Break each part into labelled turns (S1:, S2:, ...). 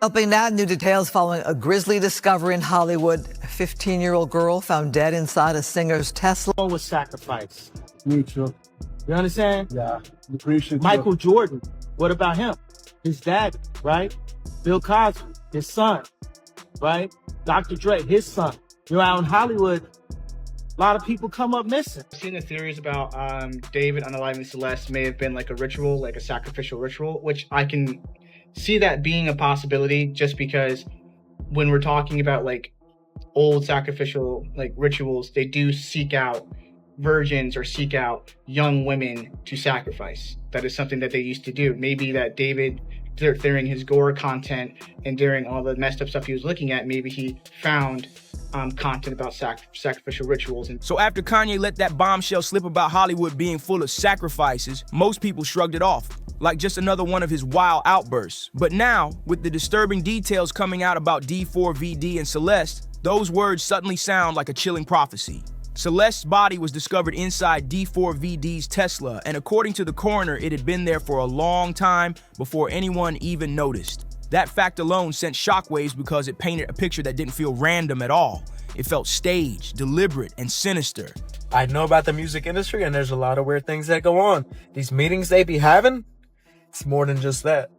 S1: Helping now, new details following a grisly discovery in Hollywood. A 15-year-old girl found dead inside a singer's Tesla.
S2: Was sacrificed.
S3: Mutual.
S2: You understand?
S3: Yeah. Appreciate
S2: Michael Jordan. What about him? His dad, right? Bill Cosby, his son, right? Dr. Dre, his son. You're out in Hollywood. A lot of people come up missing.
S4: I've seen the theories about David unaliving Celeste may have been like a ritual, like a sacrificial ritual, which I can see that being a possibility just because when we're talking about like old sacrificial like rituals, they do seek out virgins or seek out young women to sacrifice. That is something that they used to do. Maybe that David, during his gore content and during all the messed up stuff he was looking at, maybe he found content about sacrificial rituals.
S5: So after Kanye let that bombshell slip about Hollywood being full of sacrifices, most people shrugged it off, like just another one of his wild outbursts. But now, with the disturbing details coming out about D4vd and Celeste, those words suddenly sound like a chilling prophecy. Celeste's body was discovered inside D4vd's Tesla, and according to the coroner, it had been there for a long time before anyone even noticed. That fact alone sent shockwaves because it painted a picture that didn't feel random at all. It felt staged, deliberate, and sinister.
S6: I know about the music industry, and there's a lot of weird things that go on. These meetings they be having, it's more than just that.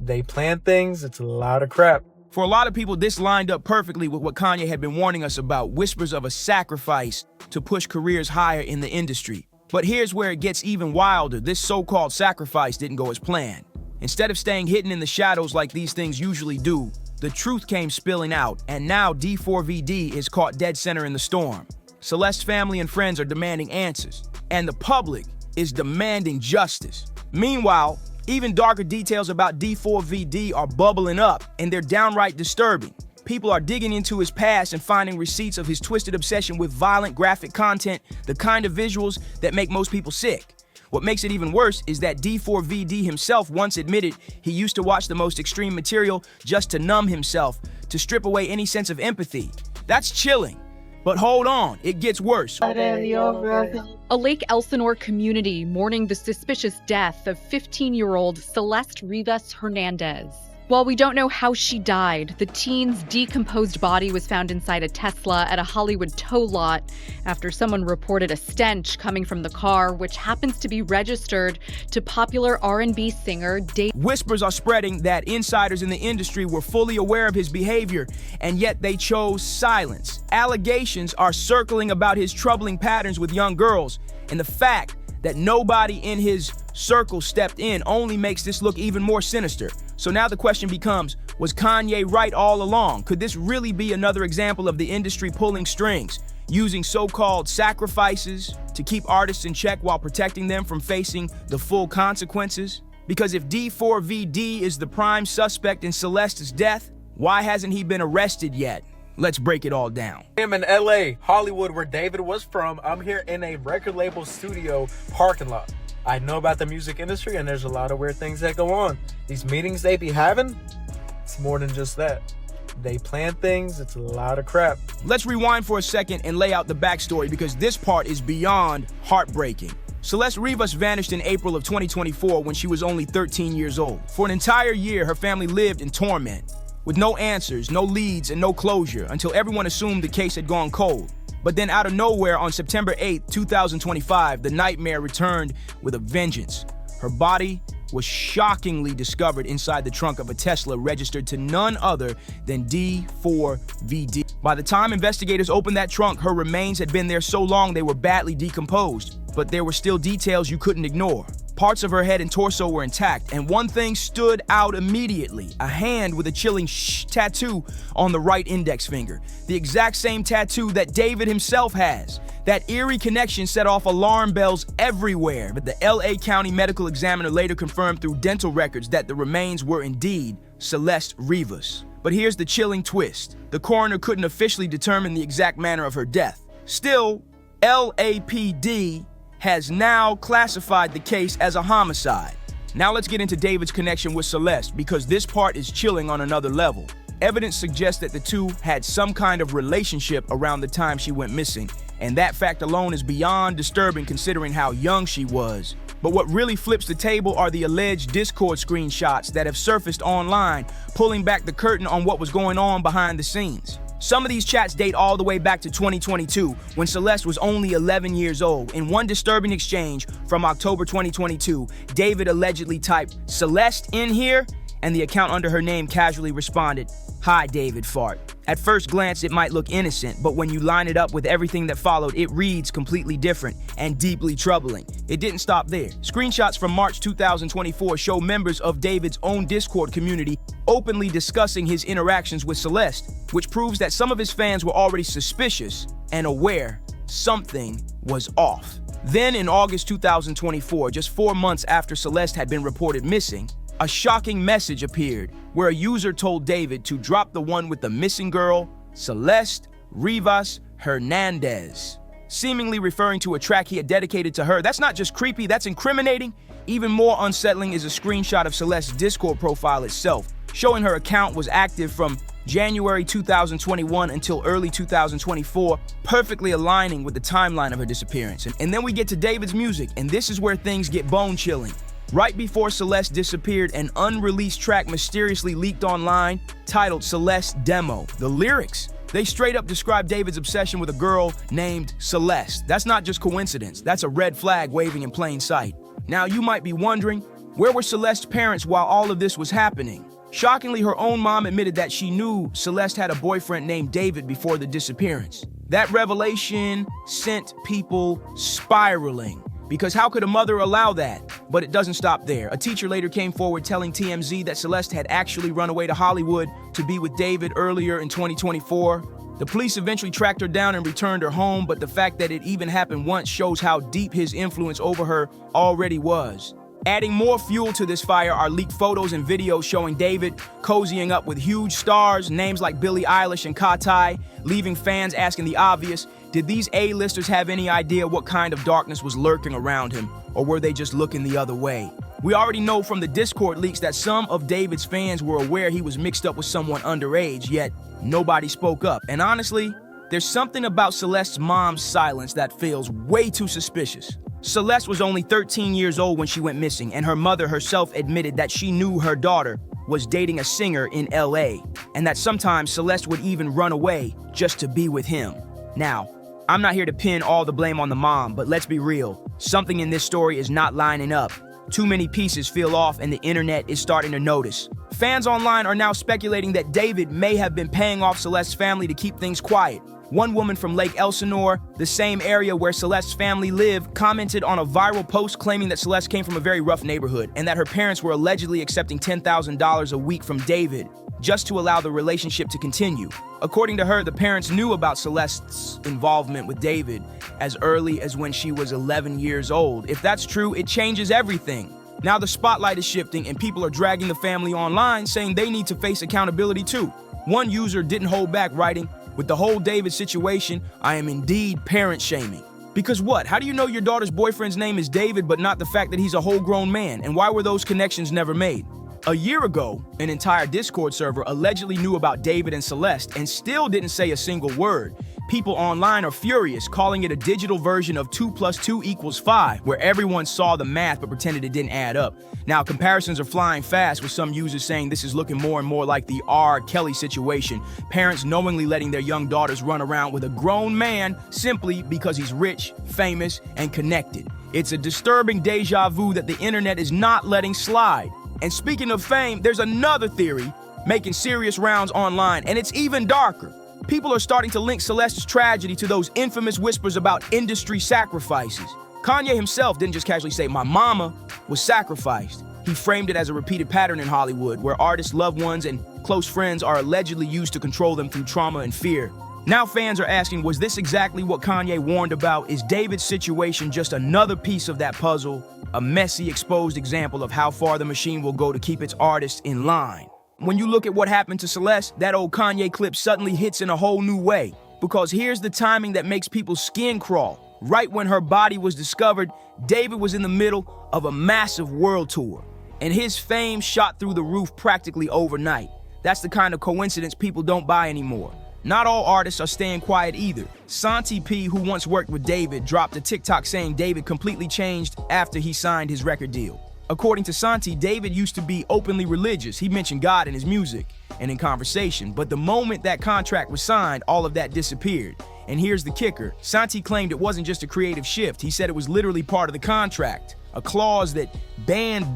S6: They plan things, it's a lot of crap.
S5: For a lot of people, this lined up perfectly with what Kanye had been warning us about, whispers of a sacrifice to push careers higher in the industry. But here's where it gets even wilder. This so-called sacrifice didn't go as planned. Instead of staying hidden in the shadows like these things usually do, the truth came spilling out, and now D4vd is caught dead center in the storm. Celeste's family and friends are demanding answers, and the public is demanding justice. Meanwhile, even darker details about D4vd are bubbling up, and they're downright disturbing. People are digging into his past and finding receipts of his twisted obsession with violent graphic content, the kind of visuals that make most people sick. What makes it even worse is that D4vd himself once admitted he used to watch the most extreme material just to numb himself, to strip away any sense of empathy. That's chilling. But hold on, it gets worse.
S7: A Lake Elsinore community mourning the suspicious death of 15-year-old Celeste Rivas Hernandez. While we don't know how she died, the teen's decomposed body was found inside a Tesla at a Hollywood tow lot after someone reported a stench coming from the car, which happens to be registered to popular R&B singer Dave.
S5: Whispers are spreading that insiders in the industry were fully aware of his behavior, and yet they chose silence. Allegations are circling about his troubling patterns with young girls, and the fact that nobody in his circle stepped in only makes this look even more sinister. So now the question becomes, was Kanye right all along? Could this really be another example of the industry pulling strings, using so-called sacrifices to keep artists in check while protecting them from facing the full consequences? Because if D4vd is the prime suspect in Celeste's death, why hasn't he been arrested yet? Let's break it all down.
S6: I'm in LA, Hollywood, where David was from. I'm here in a record label studio parking lot. I know about the music industry, and there's a lot of weird things that go on. These meetings they be having, it's more than just that. They plan things, it's a lot of crap.
S5: Let's rewind for a second and lay out the backstory, because this part is beyond heartbreaking. Celeste Rivas vanished in April of 2024 when she was only 13 years old. For an entire year, her family lived in torment, with no answers, no leads, and no closure, until everyone assumed the case had gone cold. But then out of nowhere, on September 8, 2025, the nightmare returned with a vengeance. Her body was shockingly discovered inside the trunk of a Tesla registered to none other than D4vd. By the time investigators opened that trunk, her remains had been there so long they were badly decomposed. But there were still details you couldn't ignore. Parts of her head and torso were intact, and one thing stood out immediately: a hand with a chilling tattoo on the right index finger. The exact same tattoo that David himself has. That eerie connection set off alarm bells everywhere, but the LA County Medical Examiner later confirmed through dental records that the remains were indeed Celeste Rivas. But here's the chilling twist. The coroner couldn't officially determine the exact manner of her death. Still, LAPD has now classified the case as a homicide. Now let's get into David's connection with Celeste, because this part is chilling on another level. Evidence suggests that the two had some kind of relationship around the time she went missing, and that fact alone is beyond disturbing considering how young she was. But what really flips the table are the alleged Discord screenshots that have surfaced online, pulling back the curtain on what was going on behind the scenes. Some of these chats date all the way back to 2022, when Celeste was only 11 years old. In one disturbing exchange from October 2022, David allegedly typed, "Celeste in here?" and the account under her name casually responded, "Hi, David Fart." At first glance, it might look innocent, but when you line it up with everything that followed, it reads completely different and deeply troubling. It didn't stop there. Screenshots from March 2024 show members of David's own Discord community openly discussing his interactions with Celeste, which proves that some of his fans were already suspicious and aware something was off. Then in August 2024, just 4 months after Celeste had been reported missing, a shocking message appeared where a user told David to drop the one with the missing girl, Celeste Rivas Hernandez, seemingly referring to a track he had dedicated to her. That's not just creepy, that's incriminating. Even more unsettling is a screenshot of Celeste's Discord profile itself, showing her account was active from January 2021 until early 2024, perfectly aligning with the timeline of her disappearance. And then we get to David's music, and this is where things get bone-chilling. Right before Celeste disappeared, an unreleased track mysteriously leaked online titled Celeste Demo. The lyrics, they straight up describe David's obsession with a girl named Celeste. That's not just coincidence, that's a red flag waving in plain sight. Now you might be wondering, where were Celeste's parents while all of this was happening? Shockingly, her own mom admitted that she knew Celeste had a boyfriend named David before the disappearance. That revelation sent people spiraling. Because how could a mother allow that? But it doesn't stop there. A teacher later came forward telling TMZ that Celeste had actually run away to Hollywood to be with David earlier in 2024. The police eventually tracked her down and returned her home, but the fact that it even happened once shows how deep his influence over her already was. Adding more fuel to this fire are leaked photos and videos showing David cozying up with huge stars, names like Billie Eilish and Katai, leaving fans asking the obvious, did these A-listers have any idea what kind of darkness was lurking around him, or were they just looking the other way? We already know from the Discord leaks that some of David's fans were aware he was mixed up with someone underage, yet nobody spoke up. And honestly, there's something about Celeste's mom's silence that feels way too suspicious. Celeste was only 13 years old when she went missing, and her mother herself admitted that she knew her daughter was dating a singer in LA, and that sometimes Celeste would even run away just to be with him. Now, I'm not here to pin all the blame on the mom, but let's be real. Something in this story is not lining up. Too many pieces feel off and the internet is starting to notice. Fans online are now speculating that David may have been paying off Celeste's family to keep things quiet. One woman from Lake Elsinore, the same area where Celeste's family lived, commented on a viral post claiming that Celeste came from a very rough neighborhood and that her parents were allegedly accepting $10,000 a week from David just to allow the relationship to continue. According to her, the parents knew about Celeste's involvement with David as early as when she was 11 years old. If that's true, it changes everything. Now the spotlight is shifting and people are dragging the family online, saying they need to face accountability too. One user didn't hold back, writing, "With the whole David situation, I am indeed parent shaming." Because what? How do you know your daughter's boyfriend's name is David but not the fact that he's a whole grown man? And why were those connections never made? A year ago, an entire Discord server allegedly knew about David and Celeste and still didn't say a single word. People online are furious, calling it a digital version of 2 + 2 = 5, where everyone saw the math but pretended it didn't add up. Now, comparisons are flying fast, with some users saying this is looking more and more like the R. Kelly situation, parents knowingly letting their young daughters run around with a grown man simply because he's rich, famous, and connected. It's a disturbing deja vu that the internet is not letting slide. And speaking of fame, there's another theory making serious rounds online, and it's even darker. People are starting to link Celeste's tragedy to those infamous whispers about industry sacrifices. Kanye himself didn't just casually say, "My mama was sacrificed." He framed it as a repeated pattern in Hollywood, where artists' loved ones and close friends are allegedly used to control them through trauma and fear. Now fans are asking, was this exactly what Kanye warned about? Is David's situation just another piece of that puzzle? A messy, exposed example of how far the machine will go to keep its artists in line. When you look at what happened to Celeste, that old Kanye clip suddenly hits in a whole new way. Because here's the timing that makes people's skin crawl. Right when her body was discovered, David was in the middle of a massive world tour. And his fame shot through the roof practically overnight. That's the kind of coincidence people don't buy anymore. Not all artists are staying quiet either. Santi P, who once worked with David, dropped a TikTok saying David completely changed after he signed his record deal. According to Santi, David used to be openly religious. He mentioned God in his music and in conversation. But the moment that contract was signed, all of that disappeared. And here's the kicker. Santi claimed it wasn't just a creative shift. He said it was literally part of the contract, a clause that banned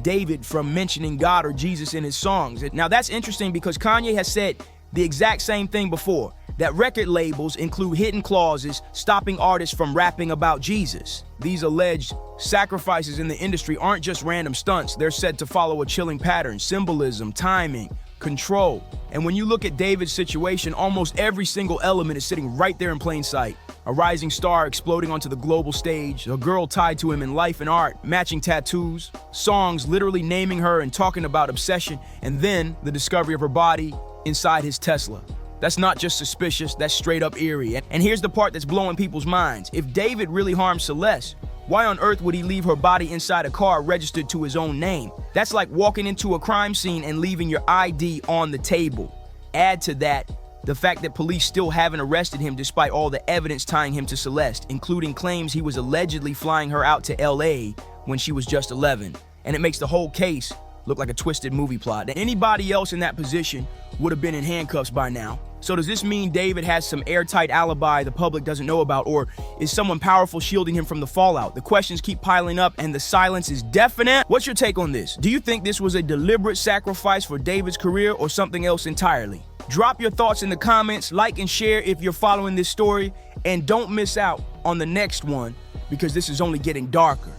S5: David from mentioning God or Jesus in his songs. Now that's interesting because Kanye has said the exact same thing before, that record labels include hidden clauses stopping artists from rapping about Jesus. These alleged sacrifices in the industry aren't just random stunts. They're said to follow a chilling pattern, symbolism, timing, control. And when you look at David's situation, almost every single element is sitting right there in plain sight. A rising star exploding onto the global stage, a girl tied to him in life and art, matching tattoos, songs literally naming her and talking about obsession, and then the discovery of her body inside his Tesla. That's not just suspicious, that's straight up eerie. And here's the part that's blowing people's minds. If David really harmed Celeste, why on earth would he leave her body inside a car registered to his own name? That's like walking into a crime scene and leaving your ID on the table. Add to that the fact that police still haven't arrested him despite all the evidence tying him to Celeste, including claims he was allegedly flying her out to LA when she was just 11. And it makes the whole case look like a twisted movie plot. Anybody else in that position would have been in handcuffs by now. So does this mean David has some airtight alibi the public doesn't know about, or is someone powerful shielding him from the fallout? The questions keep piling up and the silence is deafening. What's your take on this? Do you think this was a deliberate sacrifice for David's career or something else entirely? Drop your thoughts in the comments, like and share if you're following this story, and don't miss out on the next one because this is only getting darker.